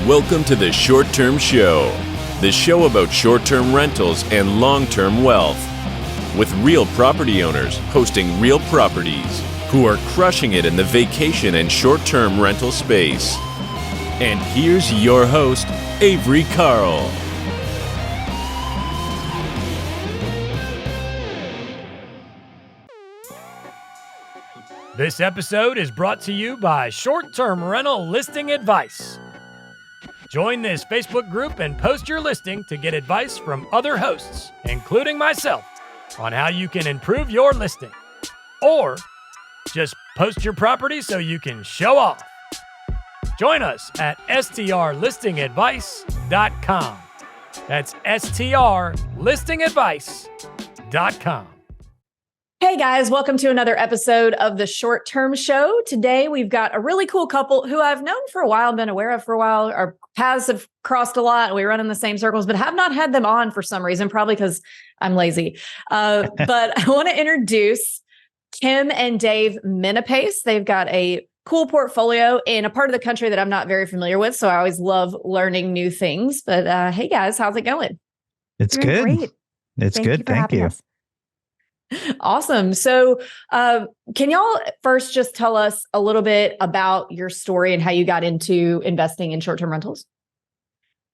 Welcome to the Short Term Show, the show about short-term rentals and long-term wealth, with real property owners hosting real properties who are crushing it in the vacation and short-term rental space. And here's your host, Avery Carl. This episode is brought to you by Short-Term Rental Listing Advice. Join this Facebook group and post your listing to get advice from other hosts, including myself, on how you can improve your listing. Or just post your property so you can show off. Join us at strlistingadvice.com. That's strlistingadvice.com. Hey guys, welcome to another episode of the Short Term Show. Today we've got a really cool couple who I've known for a while, been aware of for a while. Our paths have crossed a lot and we run in the same circles, but have not had them on for some reason, probably because I'm lazy. But I want to introduce Kim and Dave Menapace. They've got a cool portfolio in a part of the country that I'm not very familiar with, so I always love learning new things. But hey guys, how's it going? It's good. Great. It's good. Thank you. Awesome. So can y'all first just tell us a little bit about your story and how you got into investing in short-term rentals?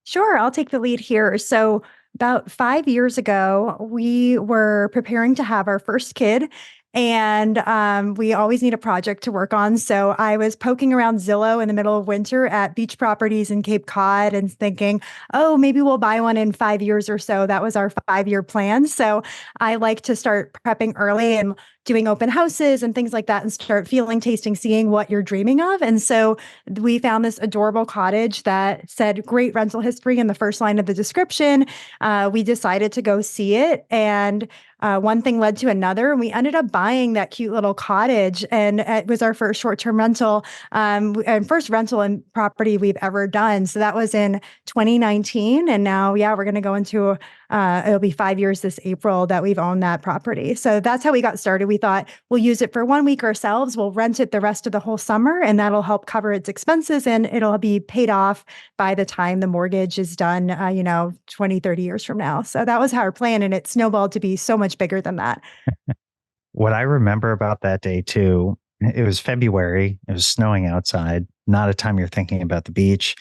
Sure, I'll take the lead here. So about 5 years ago, we were preparing to have our first kid. And we always need a project to work on. So I was poking around Zillow in the middle of winter at beach properties in Cape Cod and thinking, oh, maybe we'll buy one in 5 years or so. That was our 5-year plan. So I like to start prepping early and doing open houses and things like that and start feeling, tasting, seeing what you're dreaming of. And so we found this adorable cottage that said great rental history in the first line of the description. We decided to go see it, and one thing led to another, and we ended up buying that cute little cottage, and it was our first short-term rental and first rental and property we've ever done. So that was in 2019, and now, we're going to go into it'll be 5 years this April that we've owned that property. So that's how we got started. We thought we'll use it for 1 week ourselves. We'll rent it the rest of the whole summer, and that'll help cover its expenses, and it'll be paid off by the time the mortgage is done, 20, 30 years from now. So that was our plan, and it snowballed to be so much bigger than that. What I remember about that day too, it was February. It was snowing outside. Not a time you're thinking about the beach.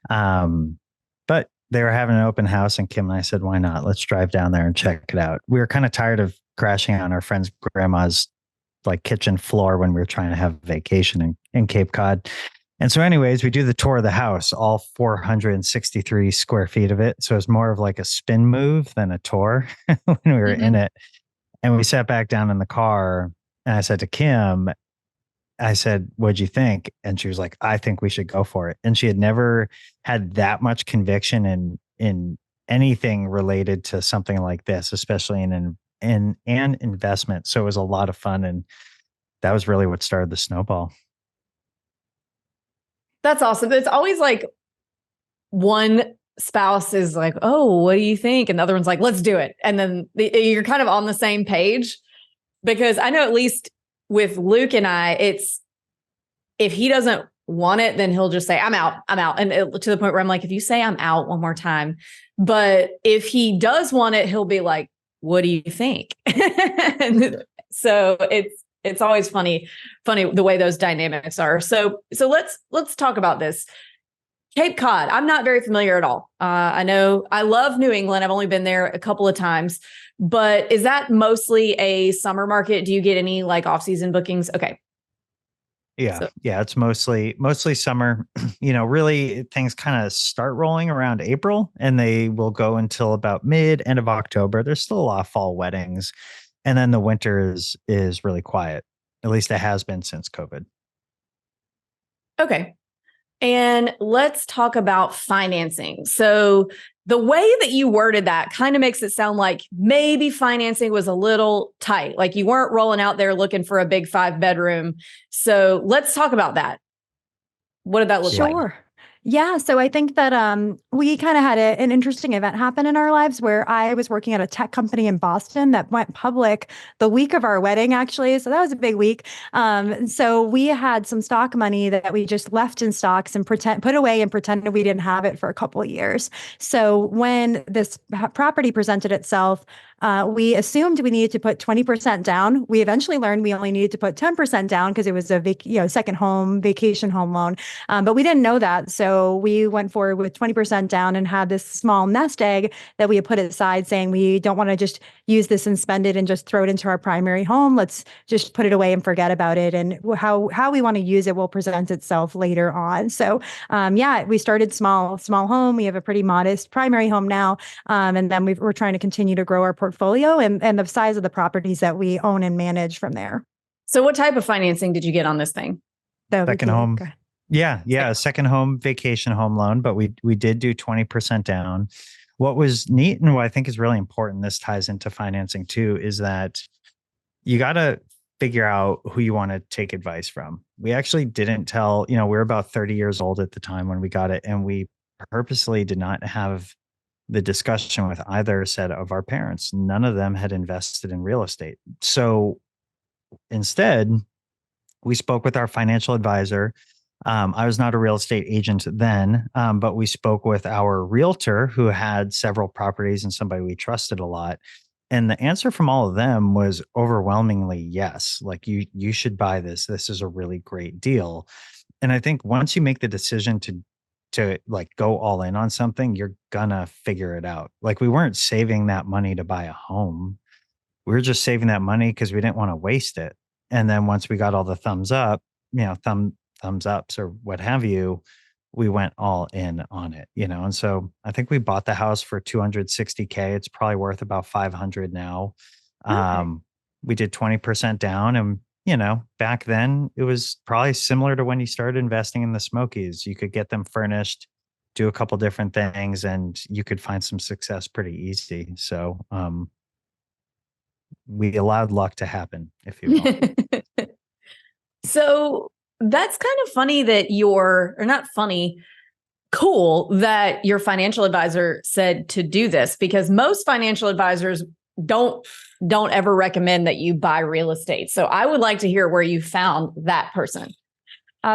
But they were having an open house, and Kim and I said, why not? Let's drive down there and check it out. We were kind of tired of crashing on our friend's grandma's kitchen floor when we were trying to have a vacation in Cape Cod. And so anyways, we do the tour of the house, all 463 square feet of it. So it's more of like a spin move than a tour when we were in it. And we sat back down in the car, and I said to Kim, what'd you think? And she was like, I think we should go for it. And she had never had that much conviction in anything related to something like this, especially in an investment. So it was a lot of fun. And that was really what started the snowball. That's awesome. It's always like one spouse is like, oh, what do you think? And the other one's like, let's do it. And then you're kind of on the same page, because I know at least with Luke and I, it's if he doesn't want it, then he'll just say, I'm out. And to the point where I'm like, if you say I'm out one more time, but if he does want it, he'll be like, what do you think? And so it's always funny the way those dynamics are. So let's talk about this. Cape Cod, I'm not very familiar at all. I know I love New England. I've only been there a couple of times, but is that mostly a summer market? Do you get any off-season bookings? Okay. Yeah. It's mostly summer. Really things kind of start rolling around April, and they will go until about end of October. There's still a lot of fall weddings. And then the winter is really quiet. At least it has been since COVID. Okay. And let's talk about financing. So the way that you worded that kind of makes it sound like maybe financing was a little tight. Like you weren't rolling out there looking for a big 5-bedroom. So let's talk about that. What did that look like? Sure. Yeah, so I think that we kind of had an interesting event happen in our lives where I was working at a tech company in Boston that went public the week of our wedding, actually. So that was a big week. So we had some stock money that we just left in stocks and put away and pretended we didn't have it for a couple of years. So when this property presented itself, we assumed we needed to put 20% down. We eventually learned we only needed to put 10% down because it was a second home, vacation home loan. But we didn't know that. So we went forward with 20% down and had this small nest egg that we had put aside saying we don't want to just use this and spend it and just throw it into our primary home. Let's just put it away and forget about it. And how we want to use it will present itself later on. So we started small home. We have a pretty modest primary home now. And then we're trying to continue to grow our portfolio and the size of the properties that we own and manage from there. So what type of financing did you get on this thing? Second home. Yeah. A second home vacation home loan, but we did do 20% down. What was neat and what I think is really important, this ties into financing too, is that you got to figure out who you want to take advice from. We actually didn't tell, we were about 30 years old at the time when we got it, and we purposely did not have the discussion with either set of our parents. None of them had invested in real estate. So instead, we spoke with our financial advisor. I was not a real estate agent then, but we spoke with our realtor who had several properties and somebody we trusted a lot. And the answer from all of them was overwhelmingly yes. Like you should buy this. This is a really great deal. And I think once you make the decision to like go all in on something, you're gonna figure it out. Like we weren't saving that money to buy a home. We were just saving that money because we didn't want to waste it. And then once we got all the thumbs up, thumbs ups or what have you, we went all in on it, And so I think we bought the house for $260K. It's probably worth about 500 now. Okay. We did 20% down, and back then it was probably similar to when you started investing in the Smokies. You could get them furnished, do a couple different things, and you could find some success pretty easy. So we allowed luck to happen, if you will. So that's kind of funny that cool that your financial advisor said to do this, because most financial advisors don't ever recommend that you buy real estate. So I would like to hear where you found that person.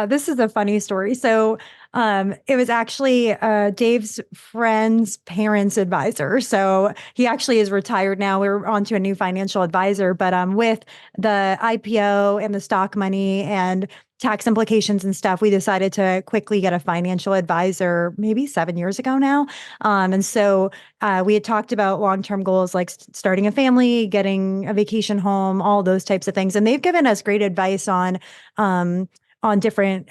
This is a funny story. So it was actually Dave's friend's parents' advisor. So he actually is retired now. We're on to a new financial advisor. But with the IPO and the stock money and tax implications and stuff, we decided to quickly get a financial advisor maybe 7 years ago now. And so we had talked about long-term goals like starting a family, getting a vacation home, all those types of things. And they've given us great advice on different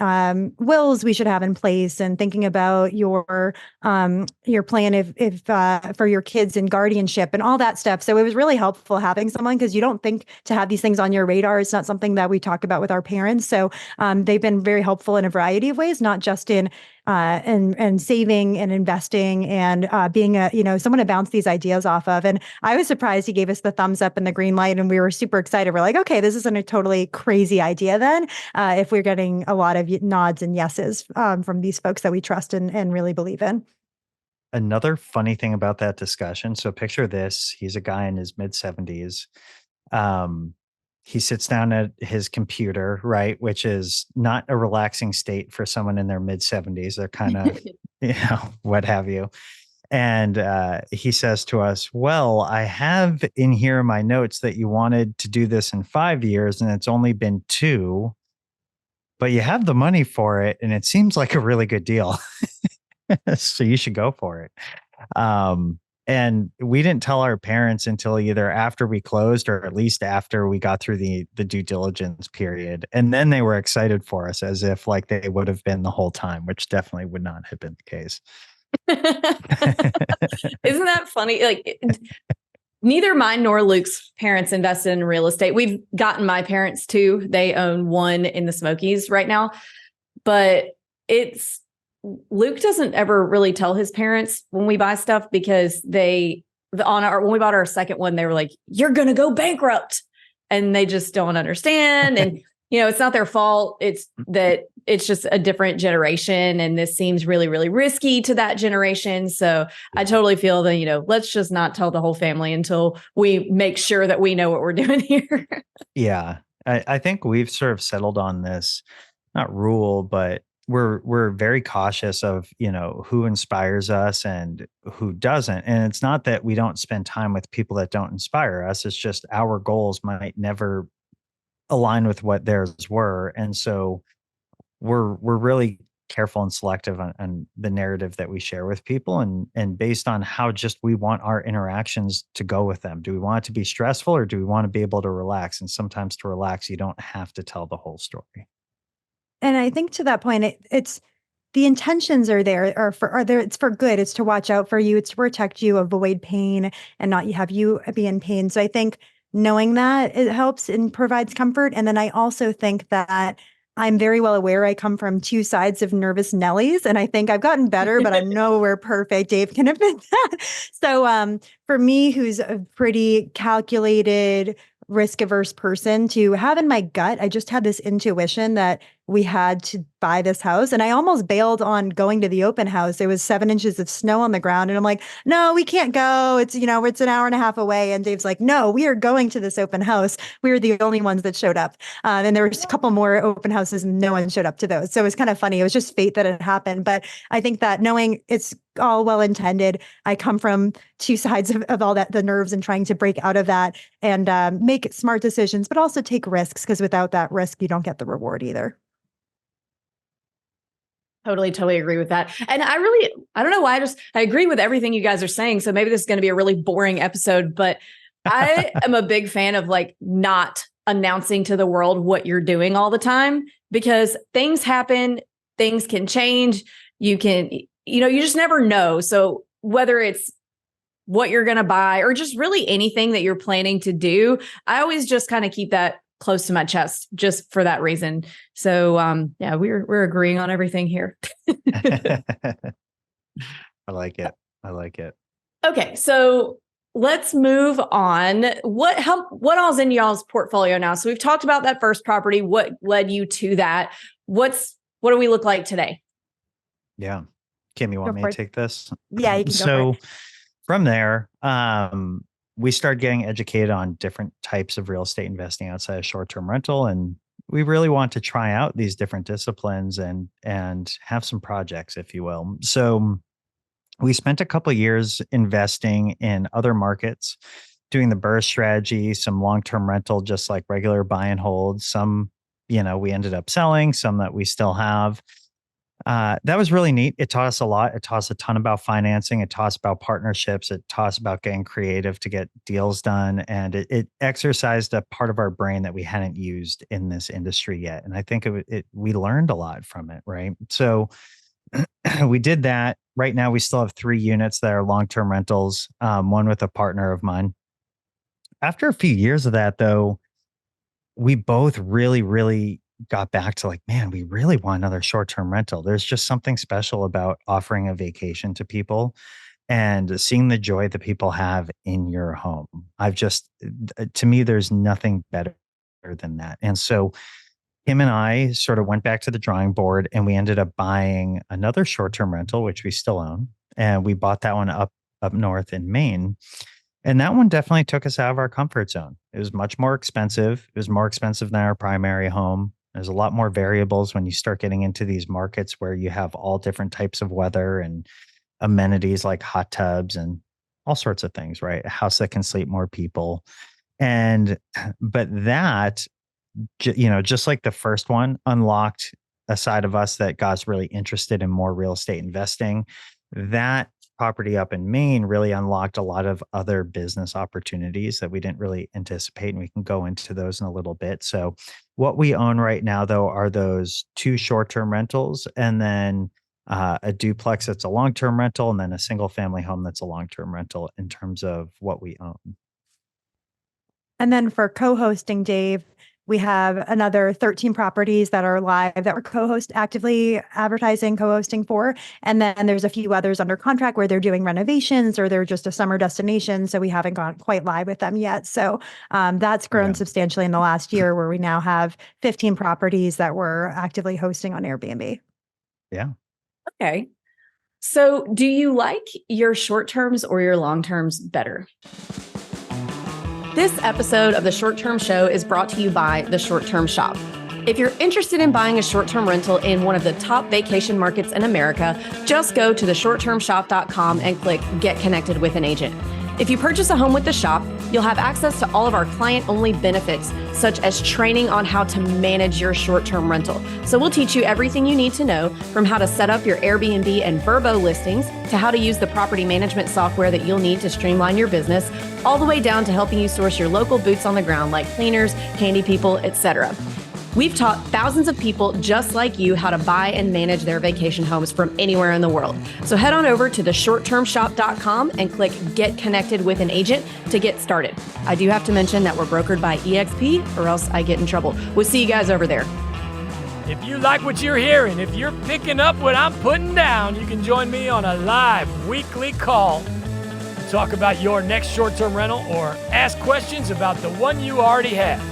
wills we should have in place, and thinking about your plan if for your kids and guardianship and all that stuff. So it was really helpful having someone, because you don't think to have these things on your radar. It's not something that we talk about with our parents. So they've been very helpful in a variety of ways, not just in and saving and investing and being someone to bounce these ideas off of. And I was surprised he gave us the thumbs up and the green light, and we were super excited. We're like, okay, this isn't a totally crazy idea then, if we're getting a lot of nods and yeses from these folks that we trust and really believe in. Another funny thing about that discussion. So picture this. He's a guy in his mid 70s. He sits down at his computer, right? Which is not a relaxing state for someone in their mid 70s. They're kind of, what have you. And he says to us, well, I have in here my notes that you wanted to do this in 5 years, and it's only been 2, but you have the money for it. And it seems like a really good deal. So you should go for it. And we didn't tell our parents until either after we closed or at least after we got through the due diligence period. And then they were excited for us as if like they would have been the whole time, which definitely would not have been the case. Isn't that funny? Like neither mine nor Luke's parents invested in real estate. We've gotten my parents too. They own one in the Smokies right now, but Luke doesn't ever really tell his parents when we buy stuff, because when we bought our second one, they were like, you're going to go bankrupt. And they just don't understand. And it's not their fault. It's that it's just a different generation. And this seems really, really risky to that generation. So I totally feel that, let's just not tell the whole family until we make sure that we know what we're doing here. Yeah. I think we've sort of settled on this, not rule, but we're very cautious of, who inspires us and who doesn't. And it's not that we don't spend time with people that don't inspire us. It's just our goals might never align with what theirs were. And so we're really careful and selective on the narrative that we share with people, and based on how just we want our interactions to go with them. Do we want it to be stressful, or do we want to be able to relax? And sometimes to relax, you don't have to tell the whole story. And I think to that point, it's the intentions are there, are there. It's for good. It's to watch out for you. It's to protect you, avoid pain, and not have you be in pain. So I think knowing that, it helps and provides comfort. And then I also think that I'm very well aware I come from two sides of nervous Nellies, and I think I've gotten better, but I'm nowhere perfect. Dave can admit that. So for me, who's a pretty calculated, risk-averse person, to have in my gut, I just had this intuition that we had to buy this house. And I almost bailed on going to the open house. There was 7 inches of snow on the ground. And I'm like, no, we can't go. It's an hour and a half away. And Dave's like, no, we are going to this open house. We were the only ones that showed up. And there was a couple more open houses and no one showed up to those. So it was kind of funny. It was just fate that it happened. But I think that knowing it's all well intended, I come from two sides of all that, the nerves, and trying to break out of that and make smart decisions, but also take risks, because without that risk, you don't get the reward either. Totally agree with that. And I don't know why, I agree with everything you guys are saying. So maybe this is going to be a really boring episode, but I am a big fan of not announcing to the world what you're doing all the time, because things happen, things can change. You just never know. So whether it's what you're going to buy or just really anything that you're planning to do, I always just kind of keep that close to my chest just for that reason. So yeah, we're agreeing on everything here. I like it. Okay, so let's move on. What all's in y'all's portfolio now? So we've talked about that first property. What led you to that? What do we look like today? Yeah. Kim, you want me to take this? Yeah, you can go for it. From there, we started getting educated on different types of real estate investing outside of short-term rental. And we really want to try out these different disciplines and have some projects, if you will. So we spent a couple of years investing in other markets, doing the burst strategy, some long-term rental, just like regular buy and hold. Some, we ended up selling, some that we still have. That was really neat. It taught us a lot. It taught us a ton about financing. It taught us about partnerships. It taught us about getting creative to get deals done. And it exercised a part of our brain that we hadn't used in this industry yet. And I think we learned a lot from it, right? So we did that. Right now, we still have 3 units that are long-term rentals, one with a partner of mine. After a few years of that, though, we both really, really got back to man, we really want another short-term rental. There's just something special about offering a vacation to people and seeing the joy that people have in your home. To me, there's nothing better than that. And so him and I sort of went back to the drawing board, and we ended up buying another short-term rental, which we still own. And we bought that one up north in Maine. And that one definitely took us out of our comfort zone. It was much more expensive. It was more expensive than our primary home. There's a lot more variables when you start getting into these markets where you have all different types of weather and amenities like hot tubs and all sorts of things, right? A house that can sleep more people. But that, just like the first one, unlocked a side of us that got us really interested in more real estate investing. That property up in Maine really unlocked a lot of other business opportunities that we didn't really anticipate. And we can go into those in a little bit. So what we own right now, though, are those 2 short-term rentals, and then a duplex that's a long-term rental, and then a single family home that's a long-term rental in terms of what we own. And then for co-hosting, Dave, We have another 13 properties that are live that we're actively advertising, co-hosting for. And then there's a few others under contract where they're doing renovations or they're just a summer destination. So we haven't gone quite live with them yet. So that's grown substantially in the last year, where we now have 15 properties that we're actively hosting on Airbnb. Yeah. Okay. So do you like your short terms or your long terms better? This episode of The Short Term Show is brought to you by The Short Term Shop. If you're interested in buying a short-term rental in one of the top vacation markets in America, just go to theshorttermshop.com and click Get Connected with an Agent. If you purchase a home with the shop, you'll have access to all of our client-only benefits, such as training on how to manage your short-term rental. So we'll teach you everything you need to know, from how to set up your Airbnb and Vrbo listings, to how to use the property management software that you'll need to streamline your business, all the way down to helping you source your local boots on the ground like cleaners, handy people, etc. We've taught thousands of people just like you how to buy and manage their vacation homes from anywhere in the world. So head on over to theshorttermshop.com and click Get Connected with an Agent to get started. I do have to mention that we're brokered by EXP, or else I get in trouble. We'll see you guys over there. If you like what you're hearing, if you're picking up what I'm putting down, you can join me on a live weekly call to talk about your next short-term rental or ask questions about the one you already have.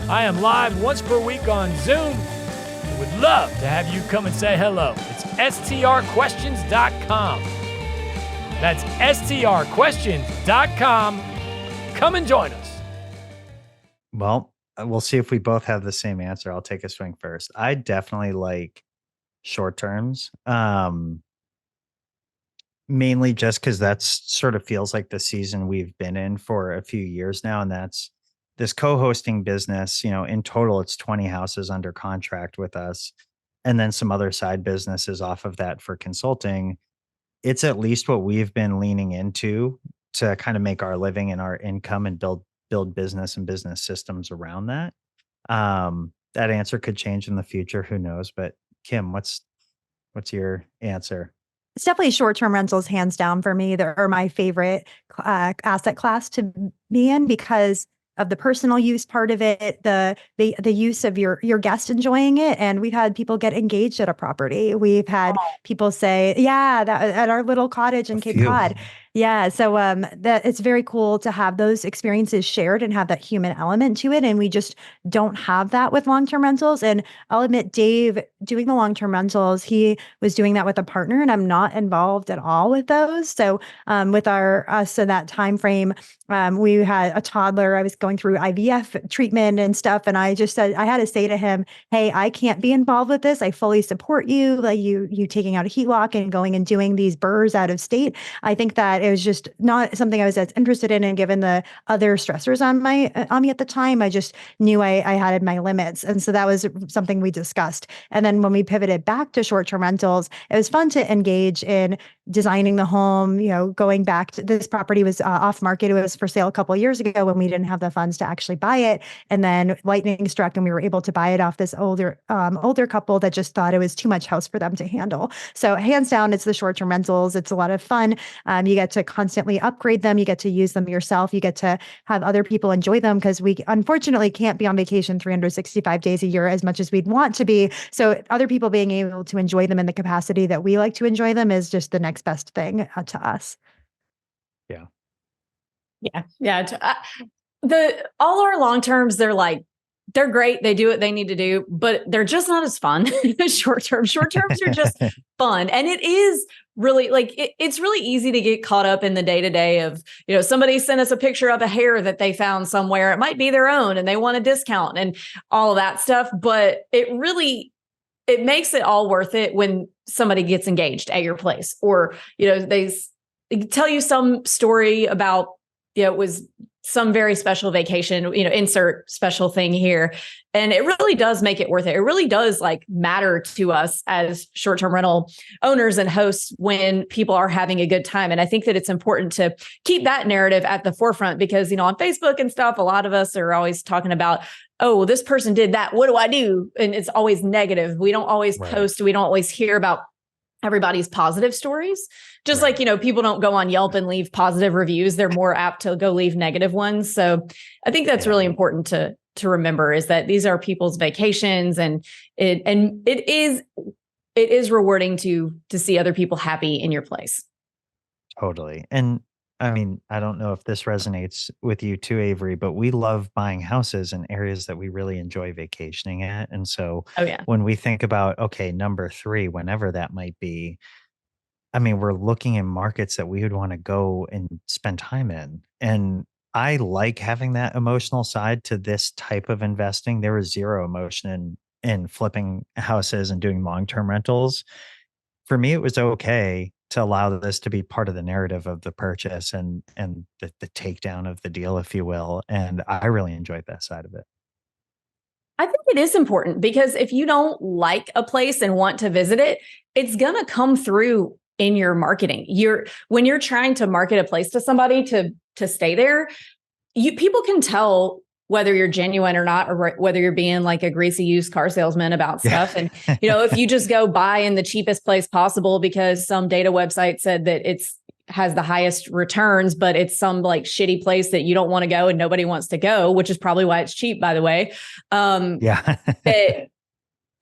I am live once per week on Zoom and would love to have you come and say hello. It's strquestions.com. That's strquestions.com. Come and join us. Well, we'll see if we both have the same answer. I'll take a swing first. I definitely like short terms. Mainly just because that's sort of feels like the season we've been in for a few years now. And that's this co-hosting business. In total, it's 20 houses under contract with us. And then some other side businesses off of that for consulting. It's at least what we've been leaning into to kind of make our living and our income and build business and business systems around that. That answer could change in the future. Who knows? But Kim, what's your answer? It's definitely short-term rentals, hands down for me. They're my favorite asset class to be in because of the personal use part of it, the use of your guest enjoying it. And we've had people get engaged at a property. We've had people say, yeah, that at our little cottage in Cape Cod. Yeah. So that it's very cool to have those experiences shared and have that human element to it. And we just don't have that with long-term rentals. And I'll admit, Dave, doing the long-term rentals, he was doing that with a partner, and I'm not involved at all with those. So with us in that time frame, we had a toddler. I was going through IVF treatment and stuff. And I just said, I had to say to him, hey, I can't be involved with this. I fully support you, like you taking out a HELOC and going and doing these burrs out of state. I think that it was just not something I was as interested in. And given the other stressors on me at the time, I just knew I had my limits. And so that was something we discussed. And then when we pivoted back to short-term rentals, it was fun to engage in designing the home, going back to this property was off market. It was for sale a couple of years ago when we didn't have the funds to actually buy it. And then lightning struck and we were able to buy it off this older couple that just thought it was too much house for them to handle. So hands down, it's the short-term rentals. It's a lot of fun. You get to constantly upgrade them. You get to use them yourself. You get to have other people enjoy them because we unfortunately can't be on vacation 365 days a year as much as we'd want to be. So other people being able to enjoy them in the capacity that we like to enjoy them is just the next best thing to us. Yeah. All our long terms, they're great. They do what they need to do, but they're just not as fun. Short terms are just fun. And it is really it's really easy to get caught up in the day to day of, somebody sent us a picture of a hair that they found somewhere. It might be their own and they want a discount and all of that stuff. But it makes it all worth it when somebody gets engaged at your place, or, they tell you some story about, it was some very special vacation, insert special thing here. And it really does make it worth it. It really does matter to us as short-term rental owners and hosts when people are having a good time. And I think that it's important to keep that narrative at the forefront because, on Facebook and stuff, a lot of us are always talking about, oh, this person did that. What do I do? And it's always negative. We don't always post. We don't always hear about everybody's positive stories. Just like, people don't go on Yelp and leave positive reviews. They're more apt to go leave negative ones. So I think that's really important to to remember, is that these are people's vacations, and it is rewarding to see other people happy in your place. Totally. And I mean, I don't know if this resonates with you too, Avery, but we love buying houses in areas that we really enjoy vacationing at. And so Oh yeah. when we think about, okay, number 3, whenever that might be, I mean, we're looking in markets that we would want to go and spend time in. And I like having that emotional side to this type of investing. There was zero emotion in flipping houses and doing long-term rentals. For me, it was okay to allow this to be part of the narrative of the purchase and the takedown of the deal, if you will. And I really enjoyed that side of it. I think it is important, because if you don't like a place and want to visit it, it's going to come through in your marketing. When you're trying to market a place to somebody to stay there, people can tell whether you're genuine or not, or whether you're being like a greasy used car salesman about stuff. And, if you just go buy in the cheapest place possible because some data website said that has the highest returns, but it's some like shitty place that you don't want to go and nobody wants to go, which is probably why it's cheap, by the way. Yeah.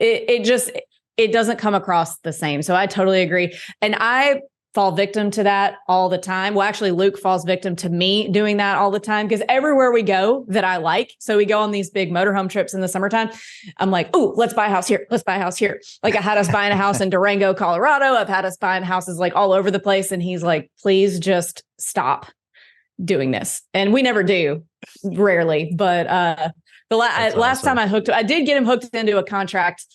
It doesn't come across the same. So I totally agree. And I fall victim to that all the time. Well, actually, Luke falls victim to me doing that all the time, because everywhere we go that I like, so we go on these big motorhome trips in the summertime, I'm like, oh, let's buy a house here. Let's buy a house here. Like I had us buying a house in Durango, Colorado. I've had us buying houses like all over the place. And he's like, please just stop doing this. And we never do, rarely. But last time I did get him hooked into a contract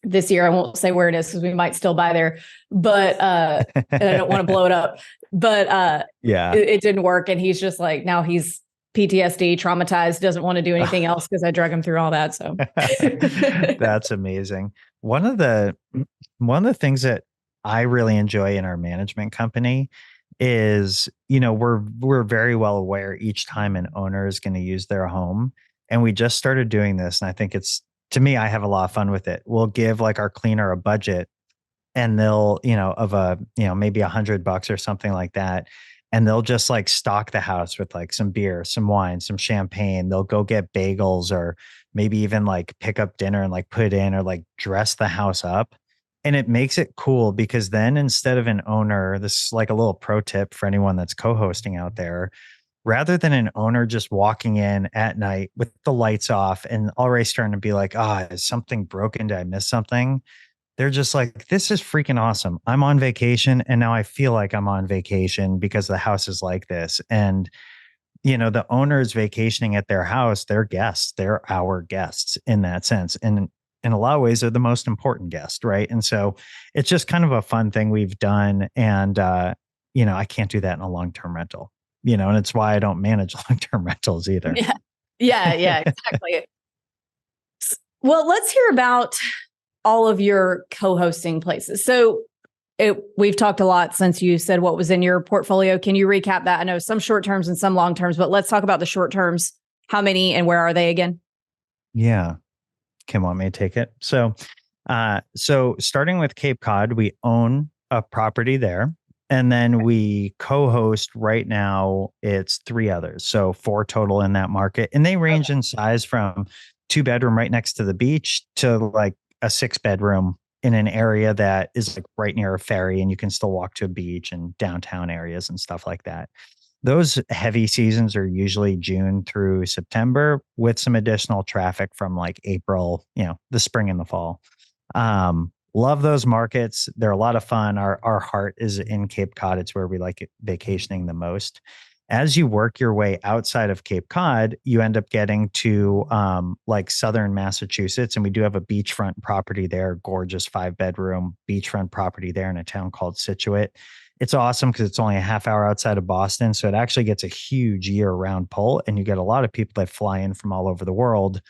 this year. I won't say where it is because we might still buy there, but and I don't want to blow it up. But it didn't work, and he's just like, now he's PTSD, traumatized, doesn't want to do anything else because I drug him through all that. So that's amazing. One of the things that I really enjoy in our management company is, we're very well aware each time an owner is going to use their home, and we just started doing this, and I think to me, I have a lot of fun with it. We'll give like our cleaner a budget, and they'll, maybe $100 or something like that. And they'll just like stock the house with like some beer, some wine, some champagne. They'll go get bagels, or maybe even like pick up dinner and like put it in, or like dress the house up. And it makes it cool, because then instead of an owner, this is like a little pro tip for anyone that's co-hosting out there, rather than an owner just walking in at night with the lights off and already starting to be like, is something broken? Did I miss something? They're just like, this is freaking awesome. I'm on vacation, and now I feel like I'm on vacation because the house is like this. And, the owner's vacationing at their house, they're guests. They're our guests in that sense. And in a lot of ways, they're the most important guest, right? And so it's just kind of a fun thing we've done. And, I can't do that in a long-term rental. And it's why I don't manage long-term rentals either. Yeah, exactly. Well, let's hear about all of your co-hosting places. So we've talked a lot since you said what was in your portfolio. Can you recap that? I know some short terms and some long terms, but let's talk about the short terms. How many and where are they again? Yeah. Kim, want me to take it? So starting with Cape Cod, we own a property there. And then we co-host right now, it's 3 others. So 4 total in that market. And they range in size from 2-bedroom right next to the beach to like a 6-bedroom in an area that is like right near a ferry, and you can still walk to a beach and downtown areas and stuff like that. Those heavy seasons are usually June through September, with some additional traffic from like April, the spring and the fall. Love those markets. They're a lot of fun. Our heart is in Cape Cod. It's where we like vacationing the most. As you work your way outside of Cape Cod, you end up getting to like southern Massachusetts. And we do have a beachfront property there, gorgeous 5-bedroom beachfront property there in a town called Situate. It's awesome because it's only a half hour outside of Boston. So it actually gets a huge year-round pull. And you get a lot of people that fly in from all over the world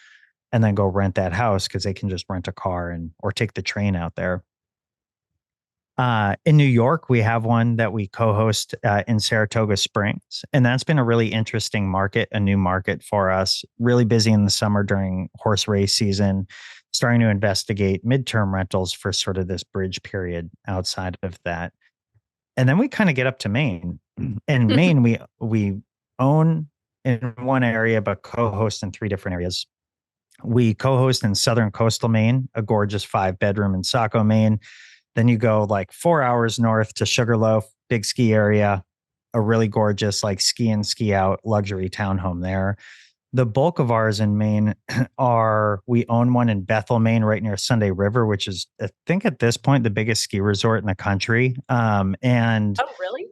and then go rent that house because they can just rent a car or take the train out there. In New York, we have one that we co-host in Saratoga Springs, and that's been a really interesting market, a new market for us. Really busy in the summer during horse race season, starting to investigate midterm rentals for sort of this bridge period outside of that. And then we kind of get up to Maine. In Maine, we own in one area, but co-host in 3 different areas. We co-host in southern coastal Maine, a gorgeous 5-bedroom in Saco, Maine. Then you go like 4 hours north to Sugarloaf, big ski area, a really gorgeous like ski in, ski out luxury townhome there. The bulk of ours in Maine we own one in Bethel, Maine, right near Sunday River, which is, I think at this point, the biggest ski resort in the country. And Oh, really?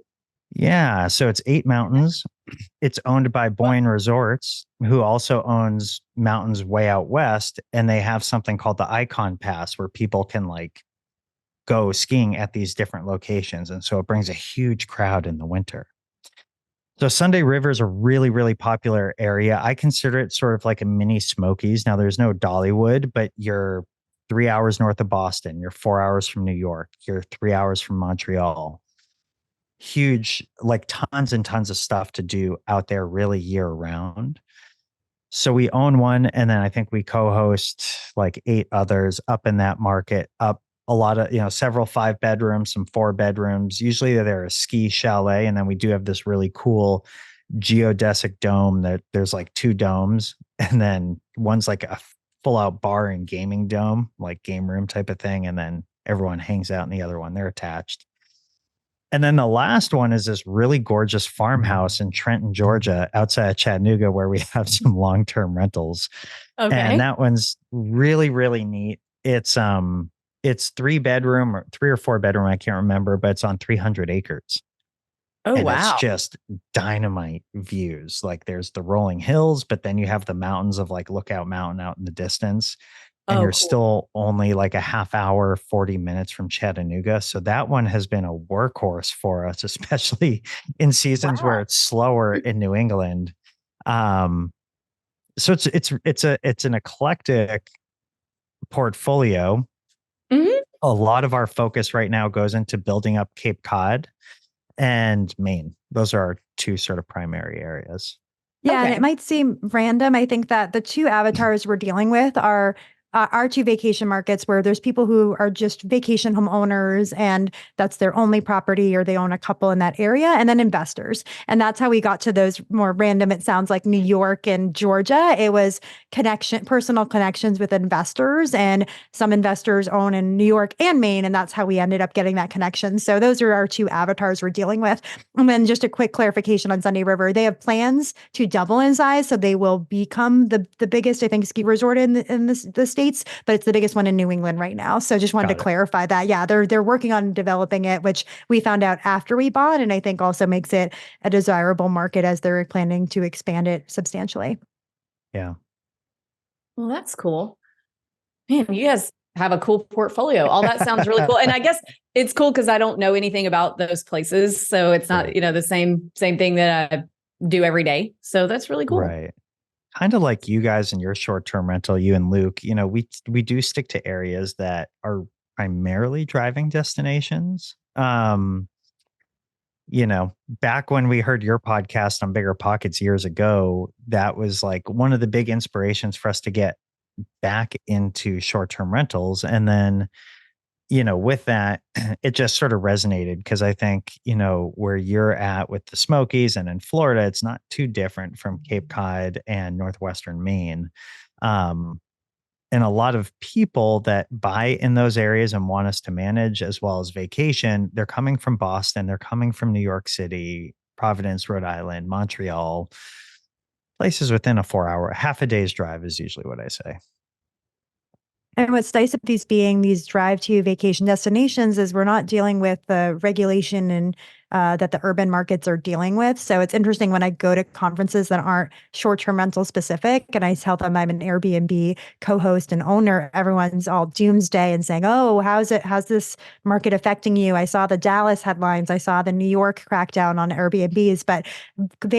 yeah, so it's 8 mountains. It's owned by Boyne Resorts, who also owns mountains way out west. And they have something called the Icon Pass where people can like go skiing at these different locations. And so it brings a huge crowd in the winter. So Sunday River is a really, really popular area. I consider it sort of like a mini Smokies. Now there's no Dollywood, but you're 3 hours north of Boston. You're 4 hours from New York. You're 3 hours from Montreal. Huge, like tons and tons of stuff to do out there really year round. So we own one, and then I think we co-host like 8 others up in that market, up a lot of, several 5-bedrooms, some 4-bedrooms. Usually they're a ski chalet. And then we do have this really cool geodesic dome that there's like 2 domes. And then one's like a full out bar and gaming dome, like game room type of thing. And then everyone hangs out in the other one. They're attached. And then the last one is this really gorgeous farmhouse in Trenton, Georgia, outside of Chattanooga, where we have some long-term rentals. Okay. And that one's really, really neat. It's 3-bedroom or 3 or 4-bedroom, I can't remember, but it's on 300 acres. Oh, And wow. it's just dynamite views. Like there's the rolling hills, but then you have the mountains of like Lookout Mountain out in the distance. And Oh, you're cool. still only like a half hour, 40 minutes from Chattanooga. So that one has been a workhorse for us, especially in seasons where Wow. it's slower in New England. So it's an eclectic portfolio. Mhm. A lot of our focus right now goes into building up Cape Cod and Maine. Those are our 2 sort of primary areas. Yeah, and Okay. it might seem random. I think that the 2 avatars we're dealing with are our 2 vacation markets where there's people who are just vacation homeowners and that's their only property or they own a couple in that area, and then investors. And that's how we got to those more random, it sounds like New York and Georgia. It was personal connections with investors, and some investors own in New York and Maine, and that's how we ended up getting that connection. So those are our 2 avatars we're dealing with. And then just a quick clarification on Sunday River. They have plans to double in size, so they will become the biggest, I think, ski resort in the States, but it's the biggest one in New England right now. So just wanted to clarify that. Yeah, they're working on developing it, which we found out after we bought, and I think also makes it a desirable market as they're planning to expand it substantially. Yeah. Well, that's cool. Man, you guys have a cool portfolio. All that sounds really cool. And I guess it's cool because I don't know anything about those places. So it's not, Right. the same thing that I do every day. So that's really cool. Right. Kind of like you guys and your short-term rental, you and Luke, we do stick to areas that are primarily driving destinations. Back when we heard your podcast on Bigger Pockets years ago, that was like one of the big inspirations for us to get back into short-term rentals. And then, with that, it just sort of resonated because I think, where you're at with the Smokies and in Florida, it's not too different from Cape Cod and Northwestern Maine. And a lot of people that buy in those areas and want us to manage as well as vacation, they're coming from Boston, they're coming from New York City, Providence, Rhode Island, Montreal, places within a 4-hour, half a day's drive is usually what I say. And what's nice of these being these drive-to vacation destinations is we're not dealing with the regulation and that the urban markets are dealing with. So it's interesting when I go to conferences that aren't short-term rental specific, and I tell them I'm an Airbnb co-host and owner. Everyone's all doomsday and saying, "Oh, how's this market affecting you?" I saw the Dallas headlines. I saw the New York crackdown on Airbnbs, but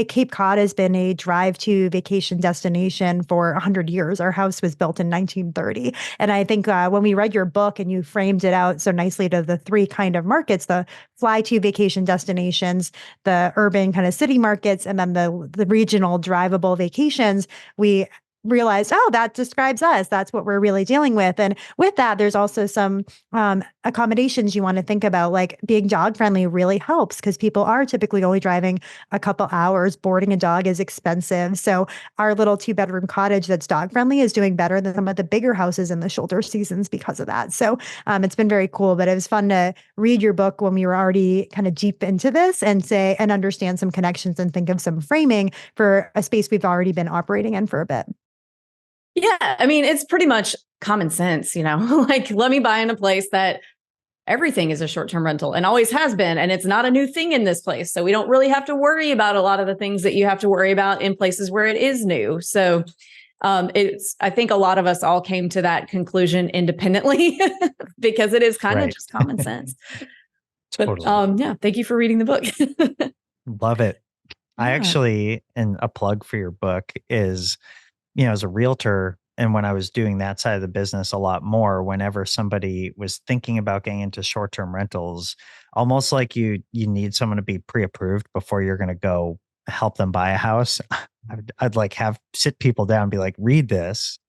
Cape Cod has been a drive-to vacation destination for 100 years. Our house was built in 1930. And I think when we read your book and you framed it out so nicely to the 3 kind of markets, the fly to vacation destinations, the urban kind of city markets, and then the regional drivable vacations, we realized, oh, that describes us. That's what we're really dealing with. And with that, there's also some accommodations you want to think about, like being dog friendly really helps because people are typically only driving a couple hours. Boarding a dog is expensive. So our little 2-bedroom cottage that's dog friendly is doing better than some of the bigger houses in the shoulder seasons because of that. So it's been very cool, but it was fun to read your book when we were already kind of deep into this and understand some connections and think of some framing for a space we've already been operating in for a bit. Yeah. I mean, it's pretty much common sense, like let me buy in a place that everything is a short-term rental and always has been. And it's not a new thing in this place. So we don't really have to worry about a lot of the things that you have to worry about in places where it is new. So I think a lot of us all came to that conclusion independently because it is kind of just common sense. Totally. But yeah, thank you for reading the book. Love it. Yeah. I actually, and a plug for your book is, as a realtor, and when I was doing that side of the business a lot more, whenever somebody was thinking about getting into short-term rentals, almost like you need someone to be pre-approved before you're going to go help them buy a house. I'd like sit people down and be like, read this,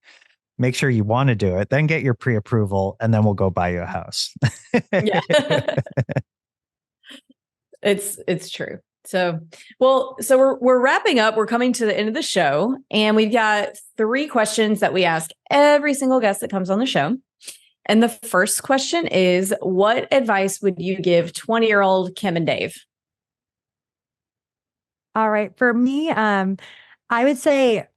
make sure you want to do it, then get your pre-approval, and then we'll go buy you a house. Yeah. It's true. So we're wrapping up. We're coming to the end of the show, and we've got 3 questions that we ask every single guest that comes on the show. And the first question is, what advice would you give 20-year-old Kim and Dave? All right. For me, I would say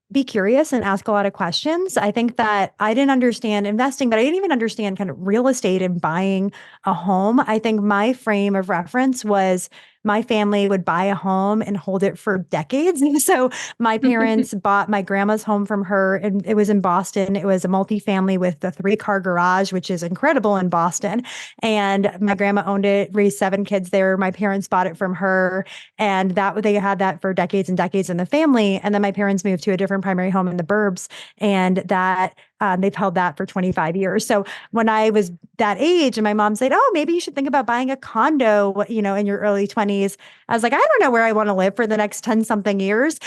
be curious and ask a lot of questions. I think that I didn't understand investing, but I didn't even understand kind of real estate and buying a home. I think my frame of reference was my family would buy a home and hold it for decades. So my parents bought my grandma's home from her, and it was in Boston. It was a multifamily with a 3-car garage, which is incredible in Boston. And my grandma owned it, raised 7 kids there. My parents bought it from her, and they had that for decades and decades in the family. And then my parents moved to a different primary home in the burbs, and that they've held that for 25 years. So when I was that age and my mom said, oh, maybe you should think about buying a condo, in your early 20s, I was like, I don't know where I want to live for the next 10 something years.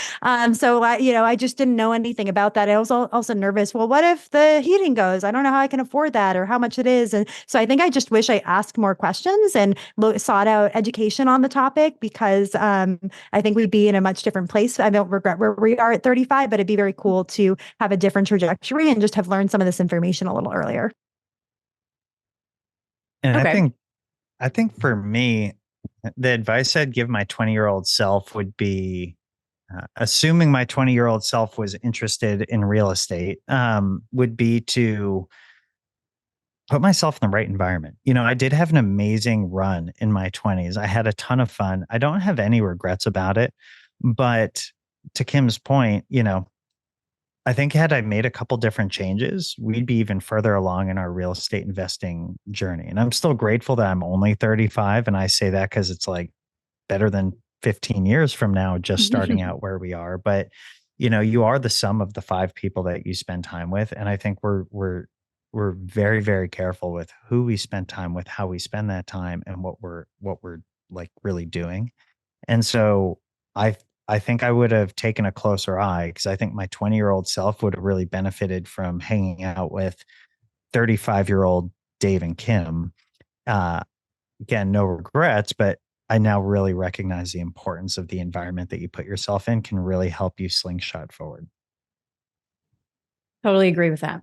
So I just didn't know anything about that. I was also nervous. Well, what if the heating goes? I don't know how I can afford that or how much it is. And so I think I just wish I asked more questions and sought out education on the topic, because I think we'd be in a much different place. I don't regret where we are at 35, but it'd be very cool to have a different trajectory and just have learned some of this information a little earlier. And Okay. I think for me, the advice I'd give my 20-year-old self would be, assuming my 20-year-old self was interested in real estate, would be to put myself in the right environment. I did have an amazing run in my 20s. I had a ton of fun. I don't have any regrets about it. But to Kim's point, I think had I made a couple different changes, we'd be even further along in our real estate investing journey. And I'm still grateful that I'm only 35. And I say that because it's like better than 15 years from now, just starting out where we are. But, you are the sum of the 5 people that you spend time with. And I think we're very, very careful with who we spend time with, how we spend that time, and what we're like really doing. And so I think I would have taken a closer eye, because I think my 20-year-old self would have really benefited from hanging out with 35-year-old Dave and Kim. Again, no regrets, but I now really recognize the importance of the environment that you put yourself in can really help you slingshot forward. Totally agree with that.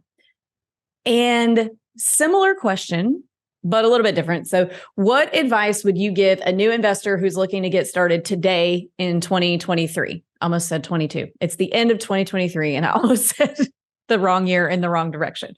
And similar question, but a little bit different. So what advice would you give a new investor who's looking to get started today in 2023? Almost said 22. It's the end of 2023, and I almost said the wrong year in the wrong direction.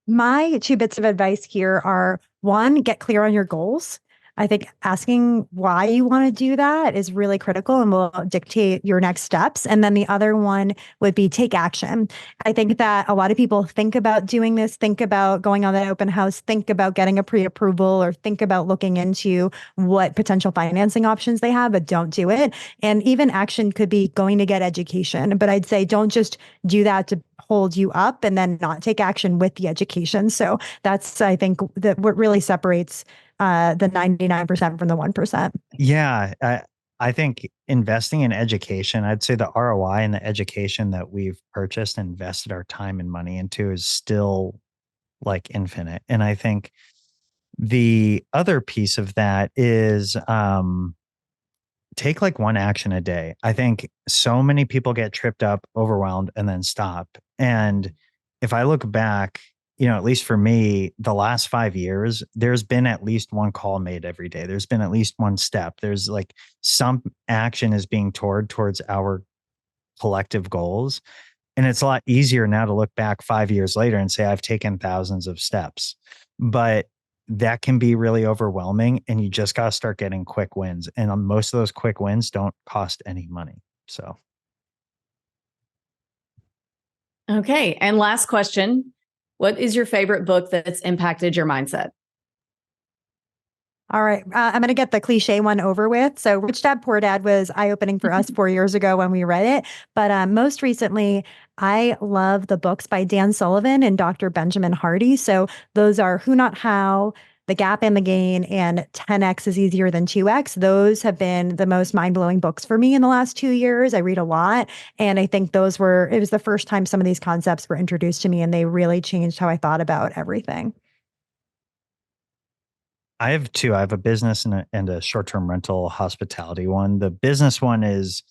My 2 bits of advice here are: 1, get clear on your goals. I think asking why you want to do that is really critical and will dictate your next steps. And then the other one would be take action. I think that a lot of people think about doing this, think about going on that open house, think about getting a pre-approval, or think about looking into what potential financing options they have, but don't do it. And even action could be going to get education. But I'd say don't just do that to hold you up and then not take action with the education. So that's, I think, that what really separates the 99% from the 1%. Yeah. I think investing in education, I'd say the ROI and the education that we've purchased and invested our time and money into is still like infinite. And I think the other piece of that is take like one action a day. I think so many people get tripped up, overwhelmed, and then stop. And if I look back, at least for me, the last 5 years, there's been at least one call made every day. There's been at least one step. There's like some action is being towards our collective goals. And it's a lot easier now to look back 5 years later and say, I've taken thousands of steps. But that can be really overwhelming. And you just got to start getting quick wins. And most of those quick wins don't cost any money. So, Okay. And last question. What is your favorite book that's impacted your mindset? All right. I'm going to get the cliche one over with. So Rich Dad, Poor Dad was eye-opening for us 4 years ago when we read it. But most recently, I love the books by Dan Sullivan and Dr. Benjamin Hardy. So those are Who Not How, The Gap and the Gain, and 10X is Easier Than 2X. Those have been the most mind-blowing books for me in the last 2 years. I read a lot. And I think it was the first time some of these concepts were introduced to me, and they really changed how I thought about everything. I have two. I have a business and a short-term rental hospitality one. The business one is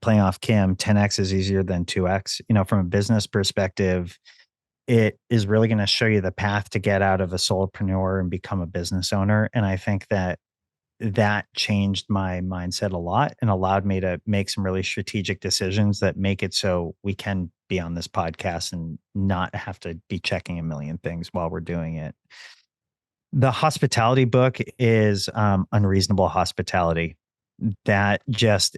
playing off Kim, 10X is easier than 2X. From a business perspective, it is really going to show you the path to get out of a solopreneur and become a business owner. And I think that changed my mindset a lot and allowed me to make some really strategic decisions that make it so we can be on this podcast and not have to be checking a million things while we're doing it. The hospitality book is Unreasonable Hospitality. That just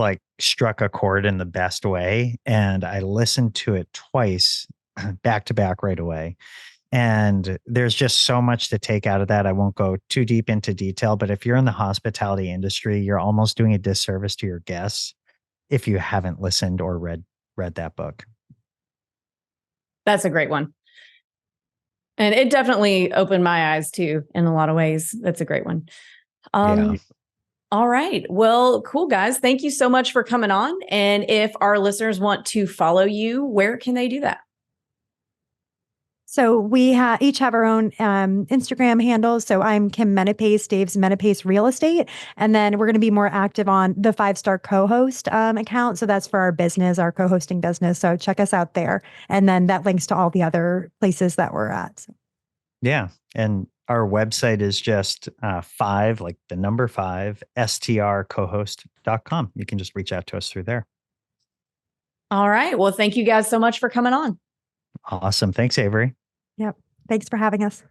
like struck a chord in the best way. And I listened to it twice back to back right away. And there's just so much to take out of that. I won't go too deep into detail, but if you're in the hospitality industry, you're almost doing a disservice to your guests if you haven't listened or read that book. That's a great one. And it definitely opened my eyes too, in a lot of ways. That's a great one. Yeah. All right. Well, cool, guys. Thank you so much for coming on. And if our listeners want to follow you, where can they do that? So we each have our own Instagram handles. So I'm Kim Menapace, Dave's Menapace Real Estate. And then we're going to be more active on the 5-Star Co-host account. So that's for our business, our co-hosting business. So check us out there. And then that links to all the other places that we're at. So. Yeah. And our website is just 5, like the number 5, strcohost.com. You can just reach out to us through there. All right. Well, thank you guys so much for coming on. Awesome. Thanks, Avery. Yep. Thanks for having us.